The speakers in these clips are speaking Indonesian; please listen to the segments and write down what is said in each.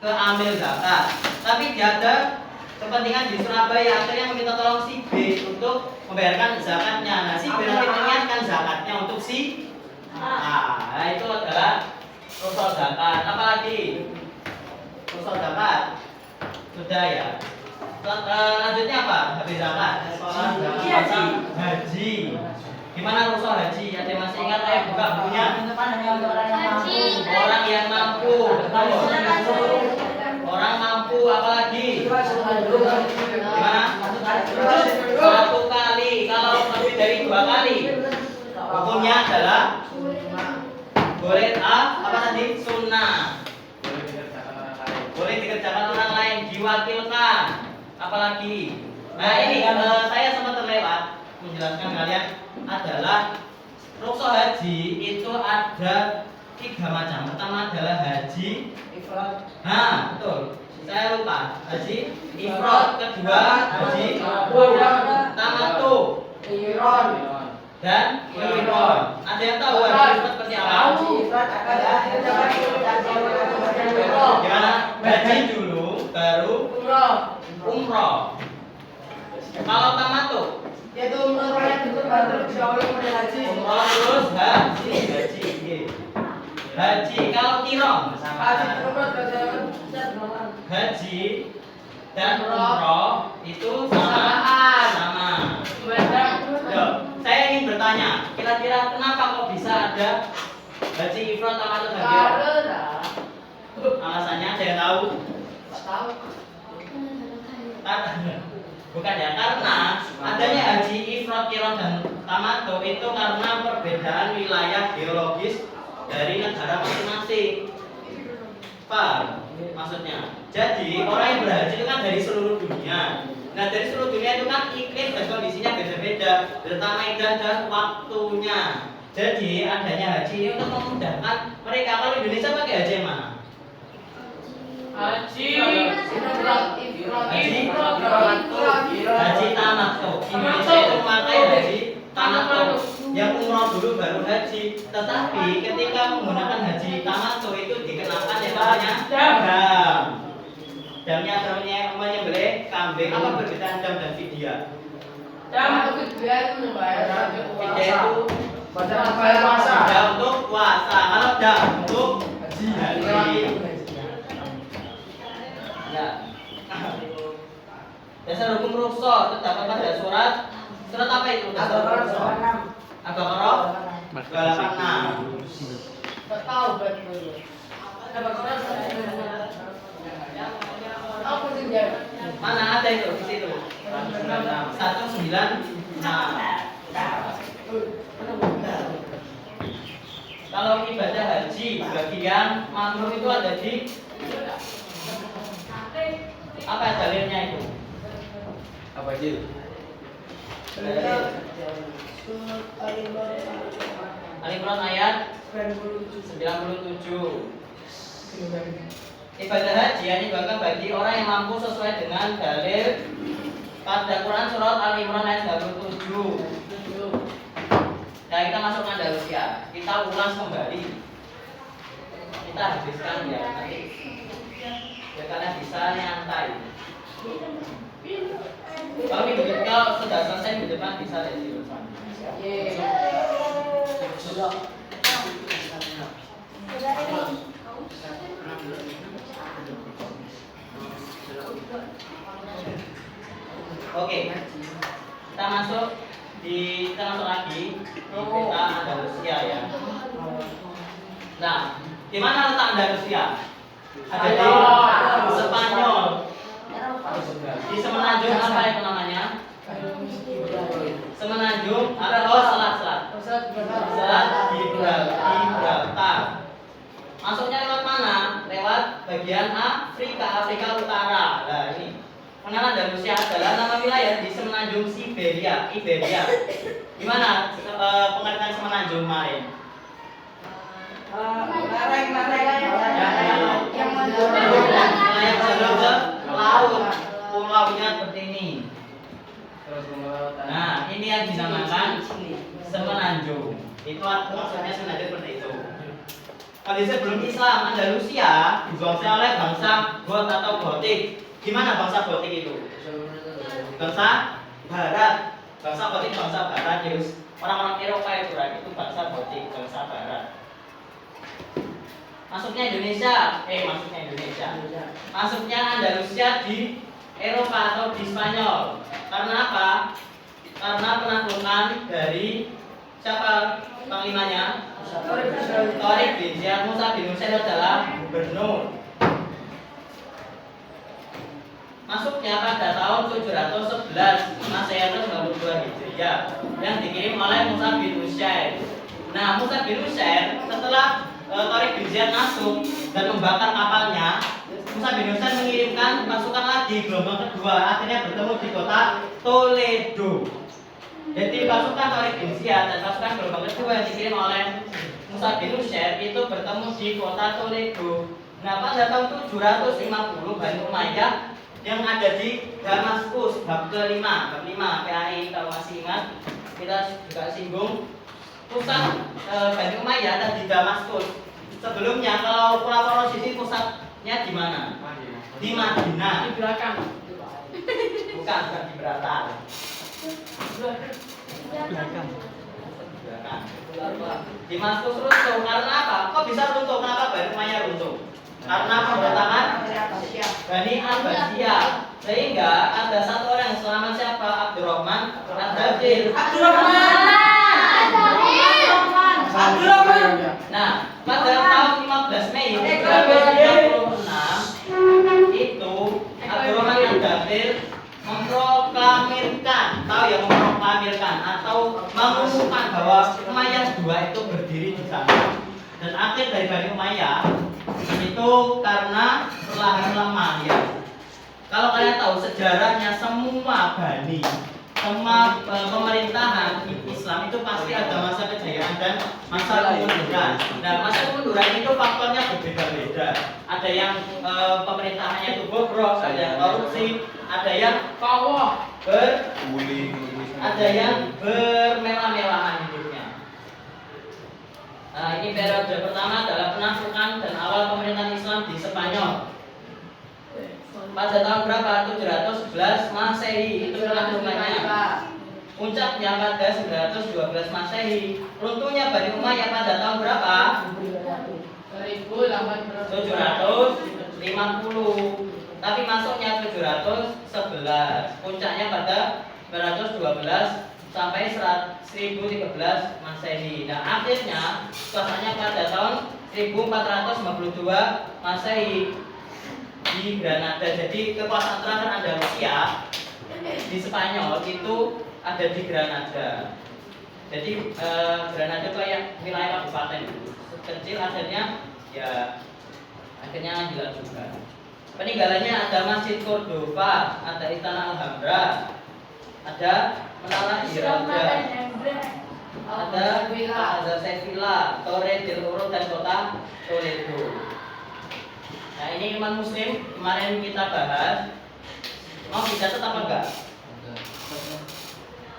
ke amil zakat. Tapi dia ada kepentingan di Surabaya, akhirnya meminta tolong si B untuk membayarkan zakatnya. Nah, si B nanti mengingatkan zakatnya untuk si A. Nah, itu adalah usul zakat. Apalagi usul zakat sudah ya. Lanjutnya apa? Habis zakat. Haji. Gimana usul haji? Ada yang masih ingat? Buka bukunya. Orang yang mampu. Orang mampu, apalagi? Gimana? Satu kali. Kalau lebih dari 2 kali, hukumnya adalah boleh apa tadi? Sunnah. Boleh dikerjakan orang lain, diwakilkan. Apalagi? Nah ini saya sempat terlewat menjelaskan kalian adalah rukhsah haji itu ada 3 macam. Pertama adalah haji ifrad. Nah, betul. Saya lupa. Haji ifrad, kedua haji tamattu dan qiran. Ada yang tahu haji ifrad seperti apa? Haji ifrad adalah gimana? Haji dulu baru umroh. Kalau tamattu yaitu umroh yang betul baru didahului oleh haji. Umroh terus haji. Haji kalau qiran haji dan umroh itu sama. Yo, saya ingin bertanya, kira-kira kenapa kok bisa ada haji ifrad tamattu dan qiran? Alasannya ada yang tahu? Bukan ya, karena adanya haji ifrad, qiran dan tamattu itu karena perbedaan wilayah geologis dari negara masing-masing. Paham maksudnya? Jadi orang yang berhaji itu kan dari seluruh dunia. Nah dari seluruh dunia itu kan iklim dan kondisinya beda-beda, terutama medan dan waktunya. Jadi adanya haji ini untuk memudahkan mereka. Kalau Indonesia pakai haji yang mana? Haji tamattu. Indonesia itu memakai haji tamattu. Yang umroh dulu baru haji. Tetapi ketika menggunakan haji tamattu itu dikenakan yang namanya dam. Damnya menyembelih kambing. Apa perbedaan dam dan fidyah? Dam atau fidyah itu membayar fidyah itu bayar puasa. Dam untuk puasa. Kalau dam untuk haji. Ya. Dasar hukum rukhsah terdapat pada surat apa itu? Al-Baqarah. Al-Baqarah 86. Tahu betul. Al-Baqarah apa sih dia? Mana ada itu di situ? 196. Kalau ibadah haji bagian makruh itu ada di apa dalilnya itu? Apa Jil? Al-Imran ayat 97. Ibadah haji yang dibanggakan bagi orang yang mampu sesuai dengan dalil pada Quran surat Al-Imran ayat 97. Nah, kita masuk ke Andalusia. Kita ulas kembali. Kita habiskan ya nanti. Ya kalian bisa nyantai. Kalau sudah selesai di depan bisa dari sini. Oke, kita masuk lagi di peta Andalusia ya. Nah, di mana letak Andalusia? Ada di Spanyol. Di semenanjung apa itu namanya? Semenanjung atau selat Gibraltar. Masuknya lewat mana? Lewat bagian Afrika Utara. Nah ini pengenalan Andalusia adalah nama wilayah di semenanjung Iberia. Gimana pengertian semenanjung kemarin? Yang jalur ke laut, pulaunya seperti ini. Nah, ini yang dinamakan semenanjung. Itu maksudnya semenanjung seperti itu. kondisi sebelum Islam Andalusia dikuasai oleh bangsa Goth atau Gotik. Gimana bangsa Gotik itu? Bangsa Barat. Bangsa Gotik bangsa Barat, Yus. Orang-orang Eropa itu bangsa Gotik, bangsa Barat. Masuknya Andalusia di Eropa atau di Spanyol. Karena apa? Karena penaklukan dari siapa panglimanya? Torik bin Ziyad. Musa bin Nusair adalah gubernur. Masuknya pada tahun 711 Masehi atau 92 Hijriah yang dikirim oleh Musa bin Nusair. Nah, Musa bin Nusair setelah Torik bin Ziyad masuk dan membakar kapalnya, Musa bin Nusair mengirimkan pasukan lagi gelombang kedua, akhirnya bertemu di kota Toledo. Jadi pasukan Torik bin Ziyad dan pasukan gelombang kedua yang dikirim oleh Musa bin Nusair itu bertemu di kota Toledo. Nah, pada tahun 750 Bani Umayyah yang ada di Damaskus, bab kelima, PAI kalau masih ingat, kita juga singgung pusat Bani Umayyah ada di Damaskus. Sebelumnya kalau Khulafaur Rasyidin pusatnya di mana? Di Madinah. Di belakang. Bukan di Beratan. Damaskus runtuh karena apa? Kok bisa runtuh? Kenapa Bani Umayyah runtuh? Karena pemberontakan Bani Abbasiyah. Sehingga ada satu orang yang selamat, siapa? Abdurrahman Ad-Dakhil. Nah, pada tahun 15 Mei 1336 itu Abdurrahman Ad-Dakhil memproklamirkan atau mengumumkan bahwa Umayyah II itu berdiri di sana. Dan akhir dari Bani Umayyah itu karena perlahan lemah ya. Kalau kalian tahu sejarahnya semua bani, semua pemerintahan Islam itu pasti ada masa kejayaan dan masa kemunduran. Nah, masa kemunduran itu faktornya berbeda-beda. Ada yang pemerintahannya itu bobrok, ada yang korupsi, ada yang ada yang bermewah-mewahan hidupnya. Nah, ini periode pertama adalah penaklukan dan awal pemerintahan Islam di Spanyol. Pada tahun berapa? 711 Masehi itu penaklukannya. Puncaknya pada 912 Masehi. Runtuhnya Bani Umayyah pada tahun berapa? 750. Tapi masuknya 711. Puncaknya pada 912 sampai 1013 Masehi. Nah, akhirnya suasananya pada tahun 1452 Masehi di Granada. Jadi kekuasaan terakhir Andalusia di Spanyol itu ada di Granada. Jadi Granada itu kayak wilayah kabupaten kecil, akhirnya hilang juga. Peninggalannya ada Masjid Cordova, ada Istana Alhambra, ada Menara Giralda, ada Sevilla, Torre del Oro dan kota Toledo. Nah, ini iman muslim kemarin kita bahas. Mau dicatat apa enggak?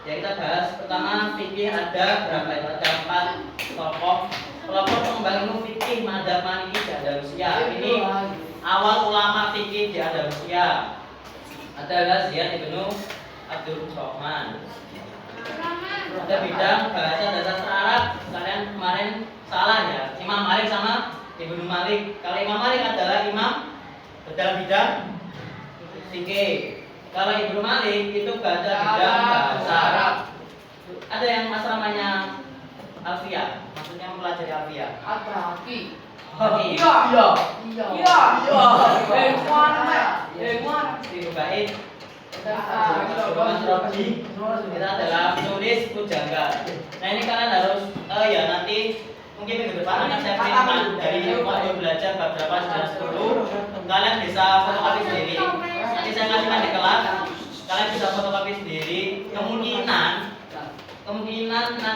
Ya, kita bahas pertama fikih ada berapa itu? Ada 4 tokoh. Kelompok pengembang ilmu fikih Madzhab Maliki di Andalusia. Ini awal ulama fikih di Andalusia adalah Ziyad ibnu Abdul Rahman. Ada bidang bahasa dan sastra Arab. Kalian kemarin salah ya. Imam Malik sama Ibnu Malik. Kalau Imam Malik adalah imam dalam bidang fikih. Kalau Ibnu Malik itu baca bidang bahasa Arab. Ada yang asramanya Alfiyah, maksudnya mempelajari Alfiyah. Kita adalah tulis pujangga. Nah, ini kalian harus nanti mungkin minggu depan akan saya printkan dari modul belajar bab berapa 10. Kalian bisa fotokopi sendiri. Nanti saya kasihkan di kelas. Kalian bisa fotokopi sendiri. Kemungkinan